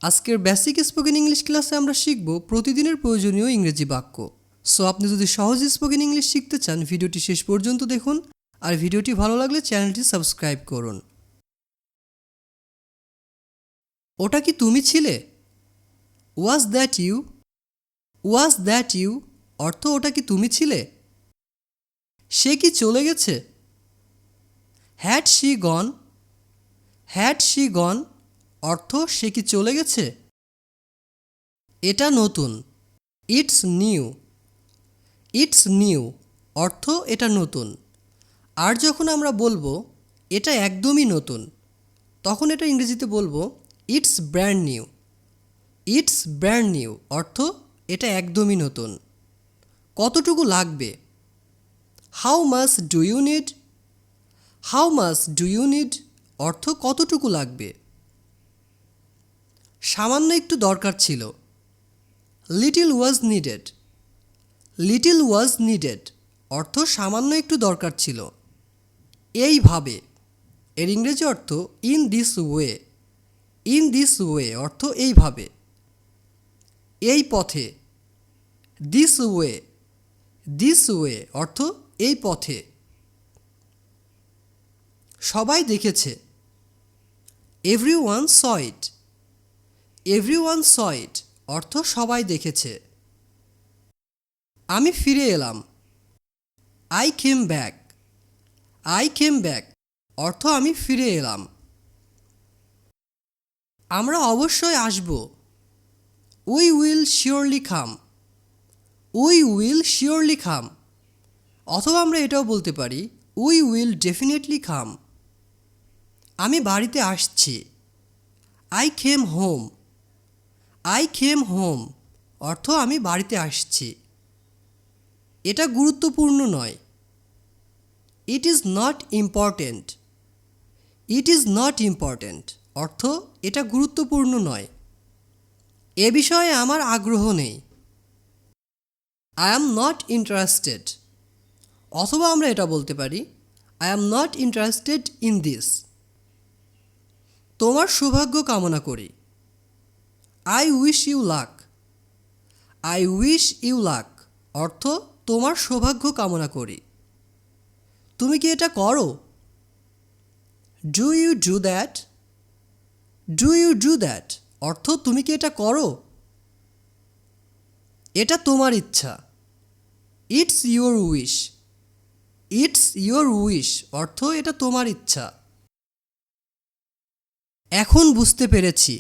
আজকের basic spoken English ক্লাসে আমরা শিখব প্রতিদিনের প্রয়োজনীয় ইংরেজি বাক্য। সো আপনি যদি সহজে স্পোকেন ইংলিশ শিখতে চান ভিডিওটি শেষ পর্যন্ত দেখুন, আর ভিডিওটি ভালো লাগলে চ্যানেলটি সাবস্ক্রাইব করুন। ওটা কি তুমি ছিলে? Was that you? Was that you অর্থ ওটা কি তুমি ছিলে? সে কি চলে গেছে? Had she gone? Had she gone অর্থ সে কি চলে গেছে? এটা নতুন। It's new. ইটস নিউ অর্থ এটা নতুন। আর যখন আমরা বলবো এটা একদমই নতুন, তখন এটা ইংরেজিতে বলবো it's brand new. It's brand new অর্থ এটা একদমই নতুন। কতটুকু লাগবে? How much do you need? How much do you need অর্থ কতটুকু লাগবে। সামান্য একটু দরকার ছিল। Little was needed. Little was needed অর্থ সামান্য একটু দরকার ছিল। এইভাবে এর ইংরেজি অর্থ in this way. In this way অর্থ এইভাবে। এই পথে। This way. দিস ওয়ে অর্থ এই পথে। সবাই দেখেছে। এভরিওয়ান স ইট। এভরিওয়ান স ইট অর্থ সবাই দেখেছে। আমি ফিরে এলাম। I came back. I came back অর্থ আমি ফিরে এলাম। আমরা অবশ্যই আসব। We will surely come. We will surely come অথবা আমরা এটাও বলতে পারি উই উইল ডেফিনেটলি কাম। আমি বাড়িতে আসছি। I came home. I came home অর্থ আমি বাড়িতে আসছি। এটা গুরুত্বপূর্ণ নয়। It is not important. It is not important অর্থ এটা গুরুত্বপূর্ণ নয়। এ বিষয়ে আমার আগ্রহ নেই। আই অ্যাম নট ইন্টারেস্টেড অথবা আমরা এটা বলতে পারি I am not interested in this. তোমার সৌভাগ্য কামনা করি। I wish you luck. I wish you luck অর্থ তোমার সৌভাগ্য কামনা করি। তুমি কি এটা করো? Do you do that? Do you do that অর্থ তুমি কি এটা করো? এটা তোমার ইচ্ছা। It's your wish. It's your wish অর্থ এটা তোমার ইচ্ছা। এখন বুঝতে পেরেছি।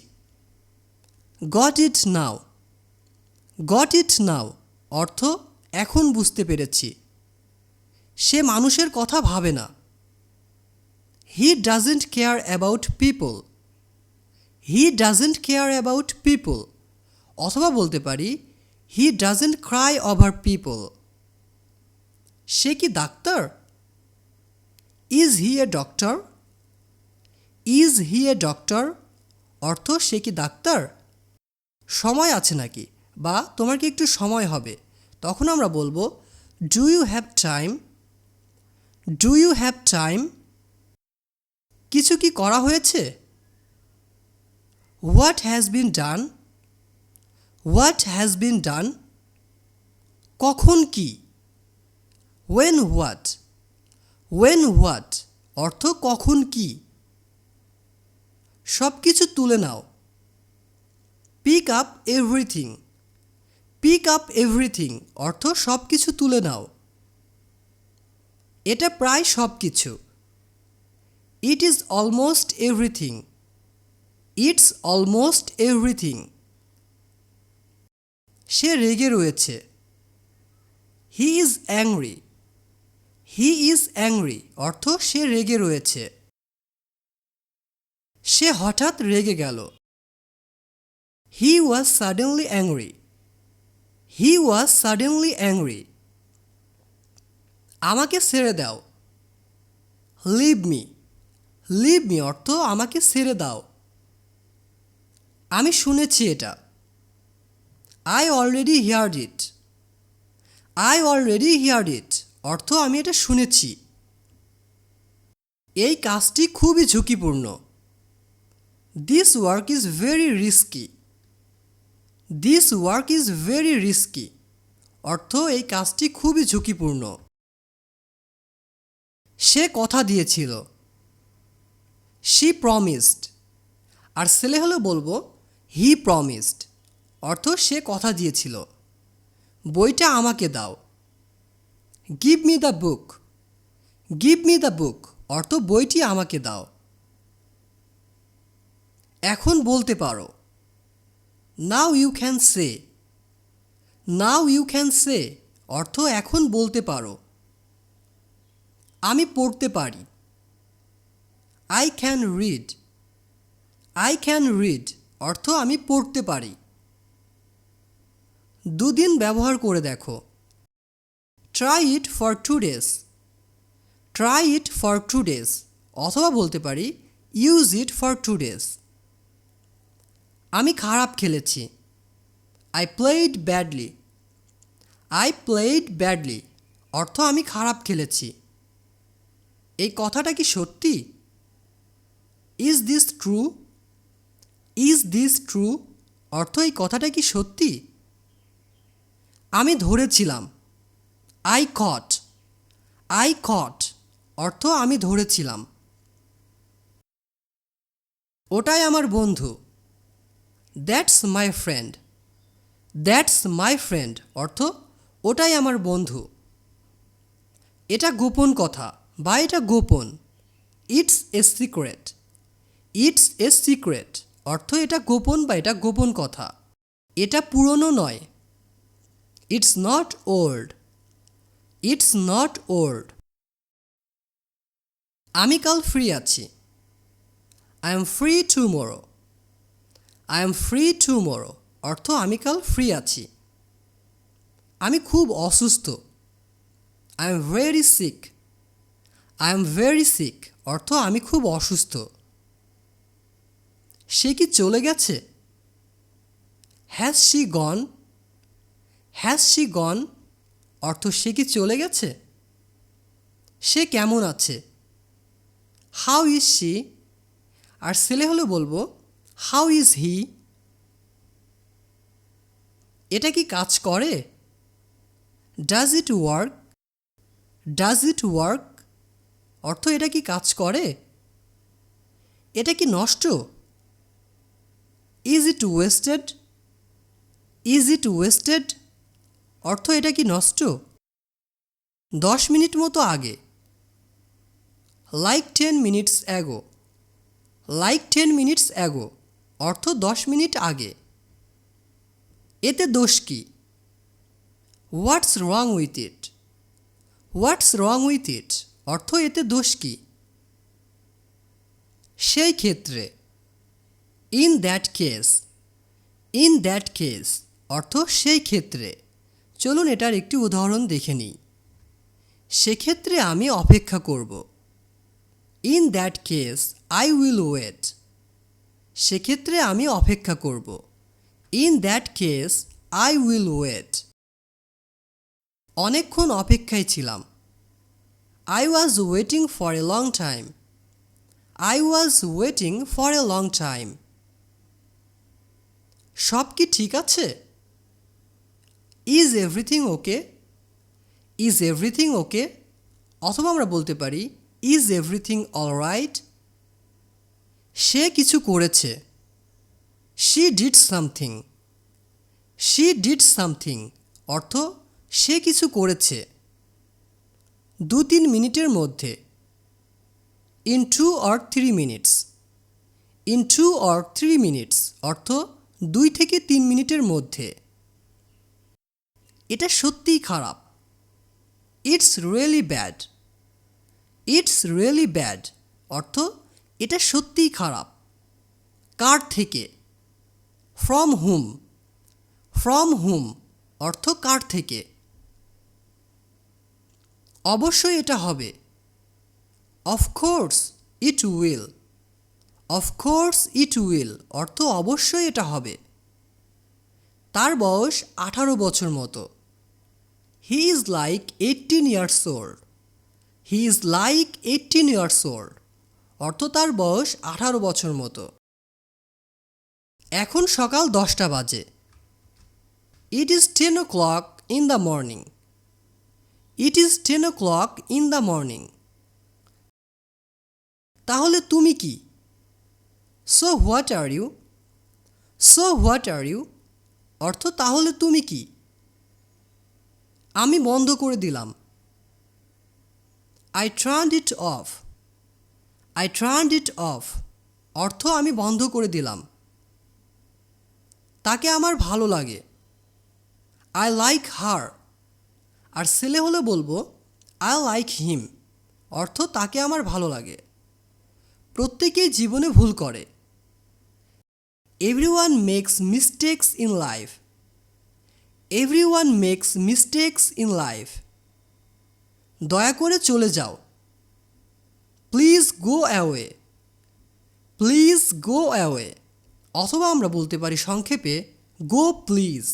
Got it now. Got it নাও অর্থ এখন বুঝতে পেরেছি। সে মানুষের কথা ভাবে না। He doesn't care about people. He doesn't care about people অথবা বলতে পারি he doesn't cry over people. সে কি ডাক্তার? Is he a doctor? Is he a doctor অর্থ সে কি ডাক্তার। সময় আছে নাকি বা তোমার কি একটু সময় হবে, তখন আমরা বলবো do you have time? Do you have time? কিছু কি করা হয়েছে? What has been done? What has been done? কখন কি? When what? ওয়েন হোয়াট অর্থ কখন কি। সব কিছু তুলে নাও। Pick up everything. Pick up everything অর্থ সব কিছু তুলে নাও। এটা প্রায় সব কিছু। It is almost everything. It's almost everything. সে রেগে রয়েছে। He is angry. He is angry অর্থ সে রেগে রয়েছে। সে হঠাৎ রেগে গেল। He was suddenly angry. He was suddenly angry. আমাকে ছেড়ে দাও। Leave me. লিভ মি অর্থ আমাকে ছেড়ে দাও। আমি শুনেছি এটা। I already heard it. I already heard it অর্থ আমি এটা শুনেছি। এই কাজটি খুবই ঝুঁকিপূর্ণ। This work is very risky. This work is very risky অর্থ এই কাজটি খুবই ঝুঁকিপূর্ণ। সে কথা দিয়েছিল। She promised. আর ছেলে হলে বলবো হি প্রমিসড অর্থ সে কথা দিয়েছিল। বইটা আমাকে দাও। Give me the book. Give me the book অর্থ বইটি আমাকে দাও। এখন বলতে পারো। Now you can say. Now you can say অর্থ এখন বলতে পারো। আমি পড়তে পারি। I can read. I can read অর্থ আমি পড়তে পারি। দুদিন ব্যবহার করে দেখো। Try it for 2 days। Try it for 2 days অথবা বলতে পারি ইউজ ইট ফর 2 days। আমি খারাপ খেলেছি। I played badly. I played badly অর্থ আমি খারাপ খেলেছি। এই কথাটা কি সত্যি? Is this true? Is this true অর্থ এই কথাটা কি সত্যি? আমি ধরেছিলাম। I caught. আই কট অর্থ আমি ধরেছিলাম। ওটাই আমার বন্ধু। That's my friend. That's my friend অর্থ ওটাই আমার বন্ধু। এটা গোপন কথা বা এটা গোপন। It's a secret. It's a secret অর্থ এটা গোপন বা এটা গোপন কথা। এটা পুরনো নয়। It's not old. It's not old. আমি কাল ফ্রি আছি। I am free tomorrow. I am free tomorrow অর্থ আমি কাল ফ্রি আছি। আমি খুব অসুস্থ। I am very sick. I am very sick অর্থ আমি খুব অসুস্থ। সে কি চলে গেছে? Has she gone? Has she gone অর্থ সে কি চলে গেছে? সে কেমন আছে? How is she? আর ছেলে হলে বলবো হাউ ইজ হি? এটা কি কাজ করে? Does it work? Does it work অর্থ এটা কি কাজ করে? এটা কি নষ্ট? Is it wasted? Is it wasted অর্থ এটা কি নষ্ট? 10 মিনিট মতো আগে। Like 10 minutes ago. Like 10 minutes ago অর্থ 10 মিনিট আগে। এতে দোষ কি? হোয়াটস wrong with it? What's wrong with it অর্থ এতে দোষ কি? সেই ক্ষেত্রে। In that case. In that case অর্থ সেই ক্ষেত্রে। চলুন এটার একটি উদাহরণ দেখে নিই। সেক্ষেত্রে আমি অপেক্ষা করব। In that case I will wait. সেক্ষেত্রে আমি অপেক্ষা করব। In that case I will wait. অনেকক্ষণ অপেক্ষায় ছিলাম। I was waiting for a long time. I was waiting for a long time. সব কি ঠিক আছে? Is everything okay? Is everything okay অথবা আমরা বলতে পারি ইজ এভরিথিং অলরাইট? সে কিছু করেছে। She did something. She did something অর্থ সে কিছু করেছে। 2-3 মিনিটের মধ্যে। In 2 or 3 minutes। In 2 or 3 minutes অর্থ 2 থেকে 3 মিনিটের মধ্যে। এটা সত্যিই খারাপ। It's really bad. It's really bad অর্থ এটা সত্যিই খারাপ। কার থেকে? From hmm. ফ্রম হুম অর্থ কার থেকে। অবশ্যই এটা হবে। Of course it will. Of course it will অর্থ অবশ্যই এটা হবে। তার বয়স 18 বছর মতো। He is like 18 years old। He is like 18 years old অর্থ তার বয়স 18 বছর মতো। এখন সকাল 10টা বাজে। It is 10 o'clock in the morning. It is 10 o'clock in the morning. তাহলে তুমি কি? So what are you? So what are you? অর্থ তাহলে তুমি কি? আমি বন্ধ করে দিলাম। I turned it off. I turned it off. অর্থ আমি বন্ধ করে দিলাম। তাকে আমার ভালো লাগে। I like her. আর ছেলে হলে বলবো I like him. অর্থ তাকে আমার ভালো লাগে। প্রত্যেকেই জীবনে ভুল করে। Everyone makes mistakes in life. Everyone makes mistakes in life. দয়া করে চলে যাও। Please go away. Please go away. অথবা আমরা বলতে পারি সংক্ষেপে go please.